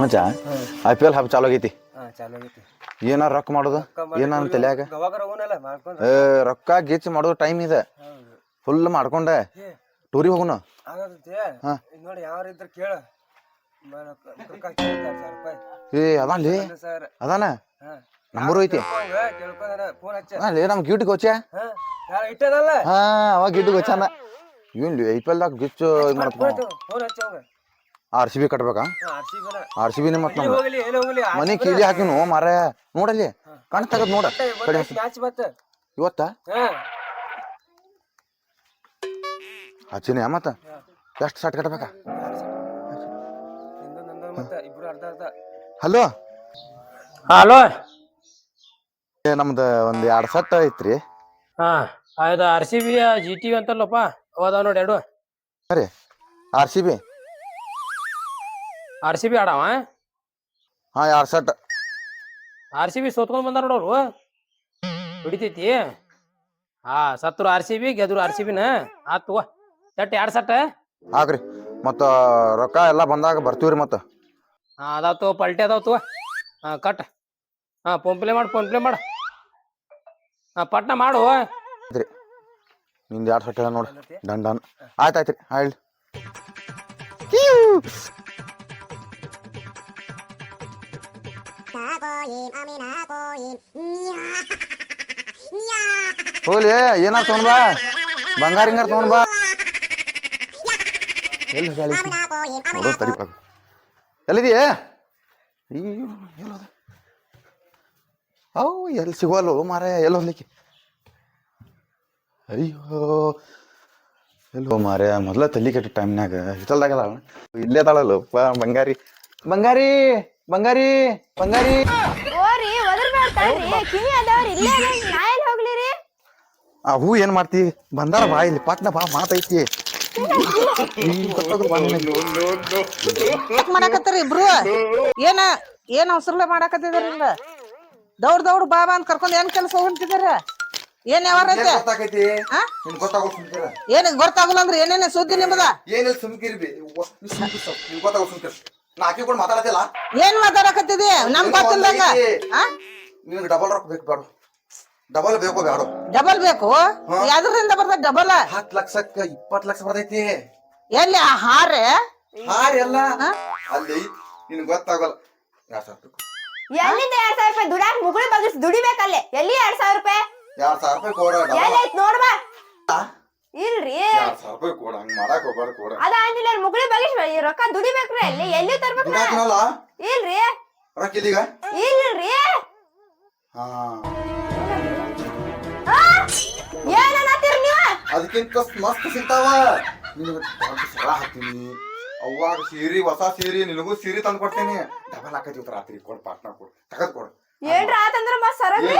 ಮಚ್ಚ IPL ಹಬ್ಬ ಚಾಲು ಆಗೈತಿ. ಚಾಲು ಆಗೈತಿ. ಏನಾರ ರೊಕ್ಕ ಮಾಡೋದು ಏನಾರ ತಲ್ಯಾಗ ರೊಕ್ಕ ಗಿಚ್ ಮಾಡೋದು ಟೈಮ್ ಇದೆ. ಫುಲ್ ಮಾಡ್ಕೊಂಡೆ ಟೂರಿಗೆ ಹೋಗುಣ. ನೋಡಿ ಯಾರು ಇದ್ರ ಕೇಳ. ಏ ಅದಾನ್ಲಿ ಅದಾನ ನಂಬರ್ ಐತಿ ಅಲ್ಲಿ ನಮ್ ಗಿಡ್ ಗೊಚ್ಚ. ಹಾ ಅವಾಗ ಗಿಡ್ ಗೊಚ್ಚಾನ. ಏನ್ IPL ದಾಗ ಗಿಚ್ಚು RCB ಕಟ್ಬೇಕಾ? RCB ಮತ್ ಮನಿ ಕೀಲಿ ಹಾಕಿನು ಮಾರ ನೋಡಲ್ಲಿ ಕಣ್ ತಗದ್ ನೋಡ ಇವತ್ತ ಹಚ್ಚಿನ ಮತ್ತ ಎಷ್ಟು ಶರ್ಟ್ ಕಟ್ಬೇಕಾ? ಹಲೋ ಹಲೋ ನಮ್ದು ಒಂದ್ 2 ಸೆಟ್ ಐತ್ರಿ. ಅದು RCB GT ಅಂತಲ್ಲಪ್ಪ ಅದಾವ ನೋಡಿ 2. ಸರಿ RCB ಆಡವ. ಹಾ 2 ಸೆಟ್. RCB ಸೋತ್ಕೊಂಡ್ ಬಂದಾರ ನೋಡೋರು ಹಿಡಿತೈತಿ. ಸತ್ರು RCB ಗೆದ್ರು RCB ನ ಆತು ಸೆಟ್ 2 ಸೆಟ್ ಹಾಕ್ರಿ. ಮತ್ತ ರೊಕ್ಕ ಎಲ್ಲಾ ಬಂದಾಗ ಬರ್ತೀವ್ರಿ. ಮತ್ತ ಅದಾವ ತೋ ಪಲ್ಟಿ ಅದಾವ ತೋ. ಕಟ್ ಫೋನ್ ಪ್ಲೇ ಮಾಡು. ಪಟ್ನ ಮಾಡು. ನಿಂದ 2 ಸೆಟ್ ಹೇಳ ನೋಡ. ಡನ್ ಆಯ್ತಾಯ್ತ್ರಿ. ಹೇಳಿ ಹೋಲಿ ಏನಾರ ತಗೊಂಡ್ ಬಾ. ಬಂಗಾರ ಹಿಂಗಾರ ತಗೊಂಡ್ ಬಾ. ಎಲ್ಲಿ ತಡಿಪಾಗ ಎಲ್ಲಿದೀಯ? ಅವು ಎಲ್ಲಿ ಸಿಗೋಲ್ಲ ಮಾರ. ಎಲ್ಲ ಹೊಂದಕ್ಕೆ ಅಯ್ಯೋ ಎಲ್ಲೋ ಮಾರ. ಮೊದ್ಲ ತಲಿ ಕೆಟ್ಟ ಟೈಮ್ನಾಗ ಹಿತಲ್ದಾಗಲ್ಲ ಇಲ್ಲೇ ತಾಳಲ್ಲಪ್ಪ. ಬಂಗಾರಿ ಬಂಗಾರಿ ಬಂಗಾರಿ ಬಂಗಾರಿ ಆ ಹೂ ಏನ್ ಮಾಡ್ತಿ? ಬಂದಾರ ಬಾ ಇಲ್ಲಿ ಪಟ್ನ ಬಾ ಮಾತೈತಿ. ಮಾಡಾಕತ್ತಾರ ಇಬ್ರು. ಏನ್ ಅವಸರಲೆ ಮಾಡಾಕತ್ತಿದಾರ? ಹಿಂಗ ದೌಡ್ ಬಾಬಾ ಅಂತ ಕರ್ಕೊಂಡ್ ಏನ್ ಕೆಲಸ ಹೋಗ್ತಿದಾರ? ಏನ್ ಯಾವ ಏನ್ ಗೊತ್ತಾಗಲ್ಲ ಅಂದ್ರೆ ಏನೇನ ಸುದ್ದಿ ನಿಮ್ಮದ? ಏನ್ ಮಾತಾಡಕತ್ತಿದಿ? ನಮ್ ಗೊತ್ತಿಲ್ದಂಗ ಡಬಲ್ ರೊಕ್ಕ ಬೇಕು ಬೇಡ? ಡಬಲ್ ಬೇಕು ಬೇಡ? ಡಬಲ್ ಬೇಕು. ಯಾವ್ದ್ರಿಂದ ಬರ್ತದ ಡಬಲ್? 10 ಲಕ್ಷಕ್ಕ 20 ಲಕ್ಷ ಬರ್ತೈತಿ. ಎಲ್ಲಿ ಹಾರೆ ಎಲ್ಲ ಅಲ್ಲಿ ನಿನ್ ಗೊತ್ತಾಗಲ್ಲ. 2,000 ಎಲ್ಲಿಂದ 2,000 ರೂಪಾಯಿ ದುಡ್ಯಾಕ ಮುಗುಳಿ ಬಗ್ಗಿಸಿ ದುಡಿಬೇಕಲ್ಲೇ. ಎಲ್ಲಿ 2,000 ರೂಪಾಯಿ? 2,000 ರೂಪಾಯಿ ಕೊಡ. ಎಲ್ಲೈತ್ ನೋಡ್ಬಾ. ಇಲ್ರಿ 2,000 ರೂಪಾಯಿ ಕೊಡ. ಹಂಗ ಮಾಡಾಕ ಹೋಗ್ಬಾರ ಕೊಡ. ಅದ ಅಂದಿಲ್ಲ ಮುಗುಳಿ ಬಗ್ಗಿಸಿ ರೊಕ್ಕ ದುಡಿಬೇಕ್ರಿ. ಎಲ್ಲಿ ತರ್ಬೇಕು? ಇಲ್ರಿ ರೊಕ್ಕ ಇದೀಗ ಇಲ್ರಿ. ಹಾ ಏನನ್ನತ್ತೀರಿ ನೀವ? ಅದಕ್ಕಿಂತ ಮಸ್ತ್ ಸಿಗ್ತಾವ. ನಿನಗ ಸರ ಹಾಕ್ತೀನಿ. ಅವಾಗ ಸೀರಿ ಹೊಸ ಸೀರಿ ನಿನಗೂ ಸೀರಿ ತಂದು ಕೊಡ್ತೀನಿ. ಡಬಲ್ ಹಾಕೈತಿ ರಾತ್ರಿ ಕೊಡ್ ಪಾಟ್ನ ಕೊಡ್ ತಗದ್ ಕೊಡ್. ಏನ್ರ ಆತಂದ್ರ ಮತ್ ಸರಗ್ರಿ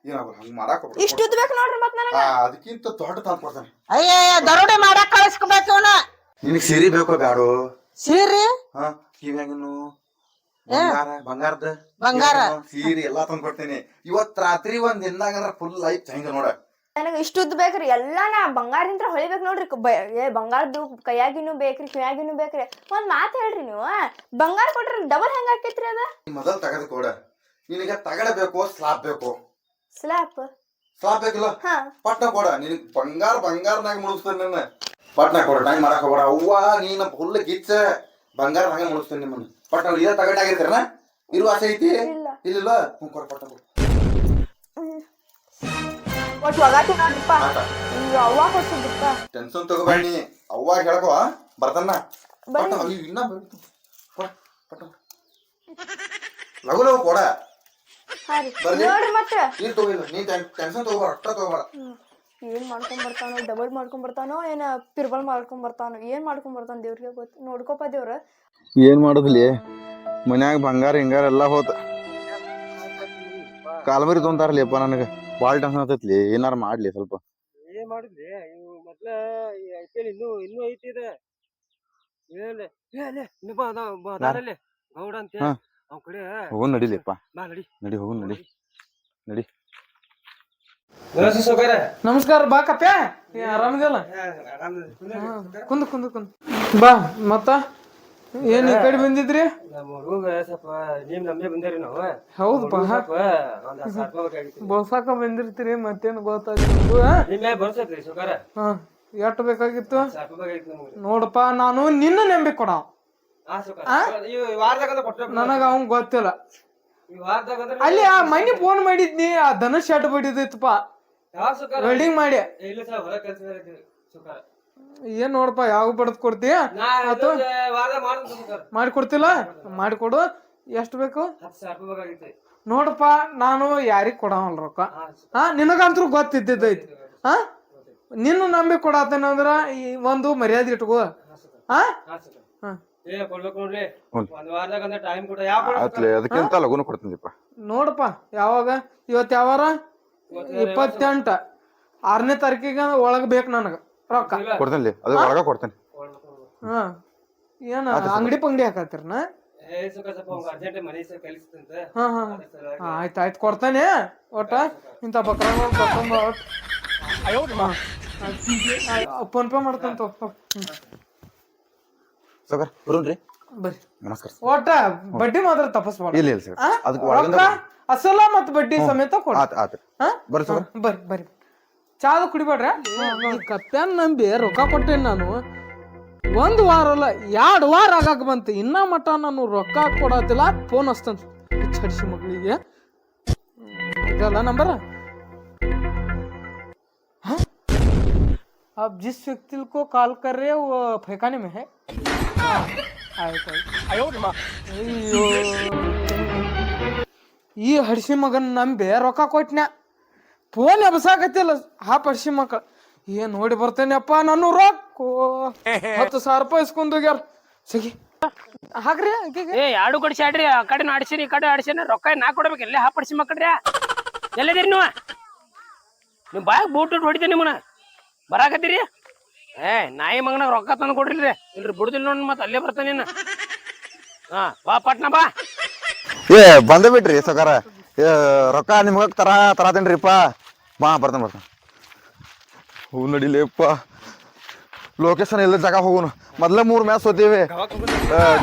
ಏನಾಗ ಹಂಗ ಮಾಡಾಕ ಇಷ್ಟ ಉದ್ಬೇಕು ನೋಡ್ರಿ ಮತ್ ನನಗ. ಅದಕ್ಕಿಂತ ದೊಡ್ಡ ತಂದು ಕೊಡ್ತಾನೆ. ಅಯ್ಯ ದರೋಡೆ ಮಾಡಾಕ ಕಳಿಸ್ಕೋಬೇಕು ಅವನ. ನಿನಗ್ ಸೀರಿ ಬೇಕೋ ಬ್ಯಾಡೋ? ಸೀರಿ ಕಿವ್ಯಾಗಿನ್ನು ಬಂಗಾರ ಸೀರಿ ಎಲ್ಲಾ ತಂದು ಕೊಡ್ತೀನಿ. ಇವತ್ ರಾತ್ರಿ ಒಂದ್ ದಿನದಾಗ ಫುಲ್ ಲೈಫ್ ಚೇಂಜ್ ನೋಡ. ನನಗ ಇಷ್ಟ ಉದ್ದ ಬೇಕ್ರಿ. ಎಲ್ಲಾ ನಾ ಬಂಗಾರದಿಂದ ಹೊಳಿಬೇಕ್ ನೋಡ್ರಿ. ಬಂಗಾರದ್ದು ಕೈಯಾಗಿನೂ ಬೇಕ್ರಿ ಕಿವ್ಯಾಗಿನೂ ಬೇಕ್ರಿ. ಒಂದ್ ಮಾತ್ ಹೇಳ್ರಿ ನೀವು. ಬಂಗಾರ ಕೊಟ್ರ ಡಬಲ್ ಹೆಂಗ ಆಕೇತ್ರಿ ಅದ? ಮೊದಲ್ ತಗದ್ ಕೊಡ. ನಿನಗ ತಗಡಬೇಕು ಸ್ಲಾಬ್ ಬೇಕು? ಸ್ಲಾಬ್ ಬೇಕಿಲ್ಲ ಪಟ್ನ ಕೊಡ. ನಿನಗ್ ಬಂಗಾರನಾಗ ಮುಳುಗಿಸ್ತೇನೆ. ನನ್ನ ಪಟ್ನ ಕೊಡ. ಟೈಮ್ ಮಾಡಾಕ ಹೋಗ್ಬೇಡ. ಅವ್ವ ನೀನ ಫುಲ್ ಗಿಚ್ಚ ಬಂಗಾರನಾಗ ಮುಳುಗಿಸ್ತೇನೆ ನಿಮ್ಮನ್ನ. ಪಟ್ನ ಇದ ತಗಡಾಗಿರ್ತಾರನ? ಇರುವ ಆಸೆ ಐತಿ? ಇಲ್ಲ ಕೊಡ ಪಟ್ನ ಕೊಡ. ಟೆನ್ಷನ್ ತಗೋಬೇಡಿ. ಅವ್ವ ಹೇಳ್ಕೋ ಬರ್ತಾನ. ಇನ್ನ ಲಗು ಲಗು ಕೊಡ. ಟೆನ್ಷನ್ ತಗೋಬೇಡ. ಅಷ್ಟ ತಗೋಬೇಡ. ಏನ್ ಮಾಡ್ಕೊಂಡ್ ಬರ್ತಾನೋ? ಡಬಲ್ ಮಾಡ್ಕೊಂಡ್ ಬರ್ತಾನೋ ಏನ ಪಿರ್ಬಲ್ ಮಾಡ್ಕೊಂಡ್ ಬರ್ತಾನೋ? ಏನ್ ಮಾಡ್ಕೊಂಡ್ ಬರ್ತಾನ ದೇವ್ರಿಗೆ ಗೊತ್ತು. ನೋಡ್ಕೋಪ ದೇವ್ರ. ಏನ್ ಮಾಡುದ್ಲಿ ಮನ್ಯಾಗ ಬಂಗಾರ ಹಿಂಗಾರ ಎಲ್ಲಾ ಹೋತ. ಕಾಲ್ಮರಿ ತೊಂತಾರಲಿಪ್ಪ. ನನಗ ಬಾಳ್ ಟೆನ್ಷನ್ ಆತೈತ್ಲಿ. ಏನಾರ ಮಾಡ್ಲಿ ಸ್ವಲ್ಪ. ಏನ್ ಮಾಡಿದ್ಲಿ ಮೊದ್ಲ IPL ಇನ್ನೂ ಐತಿ. ಗೌಡ ಅಂತ ಅವ್ ಕಡೆ ಹೋಗು ನಡಿಲಿಪ್ಪ. ಬಾ ನಡಿ. ನಡಿ ಹೋಗು ನಡಿ. ನಮಸ್ಕಾರ ಬಾ ಕಪ್ಪ. ಆರಾಮಿದಲ್ಲ? ಕುಂದು ಬಾ. ಮತ್ತ ಏನ್ ಈ ಕಡೆ ಬಂದಿದ್ರಿ? ನಮ್ಮ ಹುಡುಗ ಸ್ವಲ್ಪ ನಿಮ್ ನಮ್ಗೆ ಬಂದೇರಿ ನಾವು. ಹೌದಪ್ಪ, ಸ್ವಲ್ಪ ಒಂದ್ 10,000 ರೂಪಾಯಿ ಬೇಕಾಗಿತ್ತು. ಬೋಸಾಕ ಬಂದಿರ್ತೀರಿ, ಮತ್ತೇನ್ ಗೊತ್ತಾಗಿತ್ತು? ನಿಮ್ಗೆ ಬರ್ಸತ್ರಿ ಸುಕಾರ. ಹಾ, ಎಷ್ಟು ಬೇಕಾಗಿತ್ತು? 10,000 ರೂಪಾಯಿ ಬೇಕಾಗಿತ್ತು ನಮ್ಗೆ. ನೋಡಪ್ಪ, ನಾನು ನಿನ್ನ ನಂಬಿ ಕೊಡ, ಹಾ ಸುಕಾರ. ಈ ವಾರದಾಗ ಕೊಟ್ಟೆ. ನನಗ ಅವ್ನ್ ಗೊತ್ತಿಲ್ಲ. ಈ ವಾರದಾಗ ಅಲ್ಲಿ ಆ ಮನಿ ಫೋನ್ ಮಾಡಿದ್ನಿ, ಆ ಧನುಷ್ ಶರ್ಟ್ ಬಡಿದಿತ್ತಪ್ಪ, ಯಾವ ಸುಕಾರ? ವೆಲ್ಡಿಂಗ್ ಮಾಡಿ. ಇಲ್ಲ ಸರ್, ಹೊರ ಕೆಲಸ ಸುಕಾರ. ಏನ್ ನೋಡಪ್ಪ, ಯಾವ ಬಡದ್ ಕೊಡ್ತೀಯ? ವಾರದಾಗ ಮಾಡ್ತೀನಿ ಸುಕಾರ. ಮಾಡಿಕೊಡ್ತಿಲ್ಲ? ಮಾಡಿಕೊಡು. ಎಷ್ಟು ಬೇಕು? 10,000 ರೂಪಾಯಿ ಬೇಕಾಗಿತ್ತು. ನೋಡಪ್ಪ, ನಾನು ಯಾರಿಗ್ ಕೊಡವಲ್ಲ ರೊಕ್ಕ. ಹಾ, ನಿನಗಂತೂ ಗೊತ್ತಿದ್ದೈತಿ. ಹಾ, ನಿನ್ನ ನಂಬಿ ಕೊಡತ್ತೇನಂದ್ರ ಈ ಒಂದು ಮರ್ಯಾದೆ ಇಟ್ಕೋ. ಹಾ, ಏ ಕೊಡ್ಬೇಕು ನೋಡ್ರಿ, ಒಂದ್ ವಾರದಾಗ ಅಂದ್ರೆ ಟೈಮ್ ಕೊಡ. ಯಾವ ಅದಕ್ಕಿಂತ ಲಗುನ ಕೊಡ್ತೀನಿಪ್ಪ. ನೋಡಪ್ಪ, ಯಾವಾಗ? ಇವತ್ತು ಯಾವಾರ? 28. 6ನೇ ತಾರೀಕಿಗೆ ಒಳಗ್ ಬೇಕು ನನಗ ರೊಕ್ಕ. ಕೊಡ್ತೀನಿ, ಅದು ಒಳಗ ಕೊಡ್ತೇನೆ. ಹಾ, ಏನ ಅಂಗಡಿ ಪಂಗಡಿ ಹಾಕತ್ತಿರನ? ಹಾ ಹಾ, ಆಯ್ತು ಕೊಡ್ತಾನೆ. ಒಟ್ಟ ಇಂಥ ಬಕ್ರಾಗಳು ಕರ್ಕೊಂಬ. ಫೋನ್ ಪೇ ಮಾಡ್ತಂತ. ಬರ್ರಿ, ಬರ್ರಿ. ನಮಸ್ಕಾರ. ಒಟ್ಟ ಬಡ್ಡಿ ಮಾತ್ರ ತಪಸ್ಬಾರ್ದು. ಇಲ್ಲ ಸರ್, ಅದಕ್ಕೆ ಅಸಲ ಮತ್ ಬಡ್ಡಿ ಸಮೇತ ಕೊಡ. ಬರ್ರಿ ಸರ್, ಬರ್ರಿ. ಚಾದು ಕುಡಿಬೇಡ್ರ. ಕತ್ಯಾನ್ ನಂಬಿ ರೊಕ್ಕ ಕೊಟ್ಟೇನಿ ನಾನು. 1 ವಾರ ಅಲ್ಲ, 2 ವಾರ ಆಗಾಕ ಬಂತು. ಇನ್ನ ಮಟ ನಾನು ರೊಕ್ಕ ಕೊಡತಿಲ್ಲ. ಫೋನ್ ಹಸ್ತಂತ ಚಡಿಸಿ ಮಗಳಿಗೆ. ಇದಲ್ಲ ನಂಬರ್. अब जिस व्यक्ति को कॉल कर रहे हैं वो फेंकाने में है. ಅಯ್ಯೋ, ಈ ಹಡ್ಸಿ ಮಗನ್ ನಂಬಿ ರೊಕ್ಕ ಕೊಟ್ನ್ಯಾ. ಫೋನ್ ಎಬ್ಸಾಕತ್ತಿಲ್ಲ. ಹಾ ಹಡ್ಸಿ ಮಕ್ಕಳ ಏನ್ ನೋಡಿ ಬರ್ತೇನೆಪ್ಪ. ನಾನು ರೊಕ್ಕ 10,000 ರೂಪಾಯಿ ಇಸ್ಕೊಂಡ್ ಹೋಗ್ಯಾರ. ಸಗಿ ಹಾಕ್ರಿ. ಏ, 2 ಕಡೆ ಆಡ್ರಿ. ಆ ಕಡೆ ಆಡ್ಸಿನಿ, ಈ ಕಡೆ ಆಡ್ಸಿನಿ. ರೊಕ್ಕ ನಾ ಕೊಡ್ಬೇಕು. ಎಲ್ಲೇ ಹಾಪಡಿಸಿ ಮಕ್ಕಳ್ರಿ. ಎಲ್ಲದಿರಿ ನೀವು ಬಾಯಾಗ ಬೂಟ್ ಹೊಡಿತೀನಿ ನಿಮ್ಮನ್ನ. ಬರಾಕತ್ತೀರಿ? ಏ, ನಾಯಿ ಮಗನಾಗ ರೊಕ್ಕ ತಂದು ಕೊಡ್ರಿಲ್ರಿ. ಇಲ್ರಿ ಬಿಡುದಿಲ್ಲ ನೋಡಿ, ಮತ್ತೆ ಅಲ್ಲೇ ಬರ್ತಾನೆ ನೀನು. ಹಾ, ಬಾ ಪಟ್ನ ಬಾ. ಏ, ಬಂದ ಬಿಟ್ರಿ ಸಕಾರ. ರೊಕ್ಕ ನಿಮ್ಗ ತರಾತೇನ್ರಿಪ್ಪ. ಬರ್ತೇನೆ. ಹೂ ನಡಿಲೇಪ್ಪ. ಲೊಕೇಶನ್ ಇಲ್ಲ ಜಾಗ ಹೋಗುನು. ಮೊದ್ಲ 3 ಮ್ಯಾಚ್ ಸೋತೀವಿ.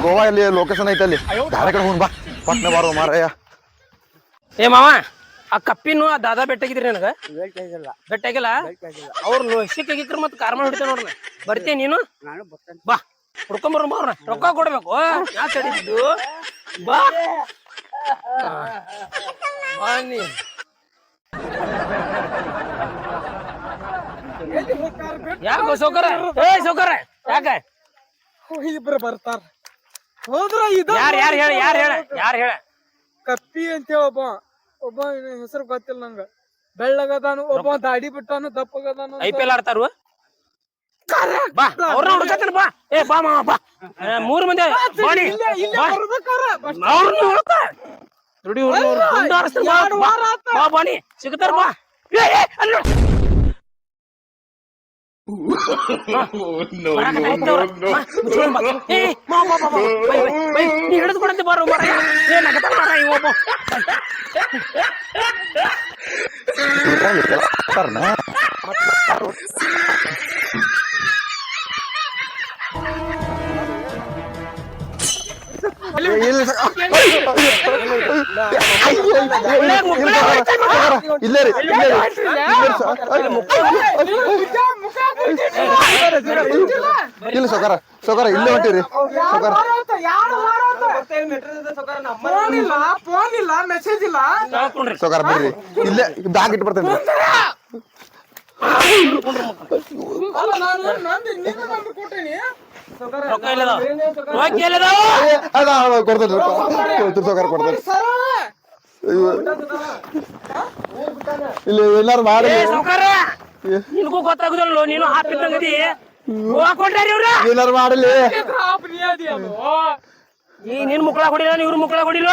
ಗೋವಾ ಇಲ್ಲಿ ಲೊಕೇಶನ್ ಐತೆ. ಅಲ್ಲಿ ಬೇರೆ ಕಡೆ ಹೋಗುನ್ ಬಾ. ಪಟ್ನ ಬಾರೋ ಮಾರಯ್ಯ. ಏ ಮಾವ, ಆ ಕಪ್ಪಿನ ಆ ದಾದಾ ಬೆಟ್ಟಾಗಿದ್ರಿ ನನಗ? ಬೆಟ್ಟಾಗಿಲ್ಲ. ಅವ್ರು ಸಿಕ್ಕಾಗಿಕ್ರ ಮತ್ ಕಾರ್ಮ ಹಿಡಿತೇವೆ ನೋಡ್ರಿ. ಬರ್ತೀನಿ ನೀನು? ಬಾ, ಹುಡ್ಕೊಂಬರ್ ಅವ್ರನ್ನ. ರೊಕ್ಕ ಕೊಡ್ಬೇಕು. ಯಾ ತಡಿದ್ದು? ಬಾ ಬನ್ನಿ. ಯಾಕೋ ಸೌಕರ? ಏ ಸೌಕರ, ಯಾಕ? ಇಬ್ರು ಬರ್ತಾರ. ಹೋದ್ರ ಯಾರು ಹೇಳ? ಕಪ್ಪಿ ಅಂತ ಒಬ್ಬ ಹೆಸರು ಗೊತ್ತಿಲ್ಲ ನಂಗ. ಬೆಳ್ಳಗದಾನು, ಒಬ್ಬ ದಾಡಿ ಬಿಟ್ಟಾನು, ದಪ್ಪಗದಾನು. IPL ಆಡ್ತಾರು. ಬಾ, ಅವ್ರನ್ನ ಹುಡ್ಕತ್ತೇನೆ. ಬಾ. ಏ ಬಾ ಮಾವ, ಬಾ. 3 ಮಂದಿ ಬಾಣಿ. ಬಾ ಬಾಣಿ ಸಿಗ್ತಾರ. ಬಾ. ಹಿಡಿದು ಕೊಡಂತೆ ಬಾರೋ ಮರ. ಏನಾಗತ್ತ ಮರ ಇವ ಇಲ್ಲ ಸೌಕಾರ, ಸೌಕಾರ ಇಲ್ಲೇ ಹೊಂಟಿರಿ ಸೌಕಾರ. ಫೋನ್ ಇಲ್ಲ, ಮೆಸೇಜ್ ಇಲ್ಲ ಸೌಕಾರ. ಬರ್ರಿ, ಇಲ್ಲೇ ಬ್ಯಾಗ್ ಇಟ್ಟು ಬರ್ತೇನೆ. ಕೊಡ್ತೇನೆ ಸೌಕಾರ, ಕೊಡ್ತೇನೆ. ಇಲ್ಲ ಏನಾರು ಮಾಡಿ. ನಿನ್ಗೂ ಗೊತ್ತಾಗುದಿಲ್ಲ, ನೀನು ಹಾಪಿದ್ದಂಗದಿ. ಏನಾರು ಮಾಡಲಿ. ನಿನ್ ಮುಕ್ಕಳ ಹೊಡಿಲ್ಲ, ಇವ್ರ ಮುಕ್ಕಳ ಹೊಡಿಲ್ಲ.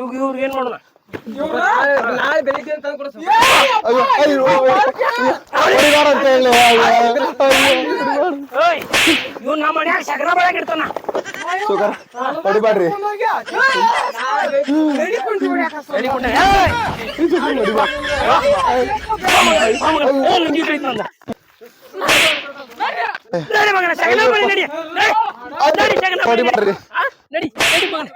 ಇವ್ರು ಏನ್ ಮಾಡೋಣ? ನಾಳೆ ಬೆಳಿಗ್ಗೆ ಅಂತ ಕೊಡ್ತೀನಿ. ಇವ್ ನಮ್ಮ ಮನ್ಯಾಗ ಸಗರ ಬೆಳಗಿಡ್ತಾನ. ಸುಗರ್ ಹೊಡಿಬ್ಯಾಡ್ರಿ ಹೊಡಿಬ್ಯಾಡ್ರಿ ನಡಿ ನಡಿ ಮಗನ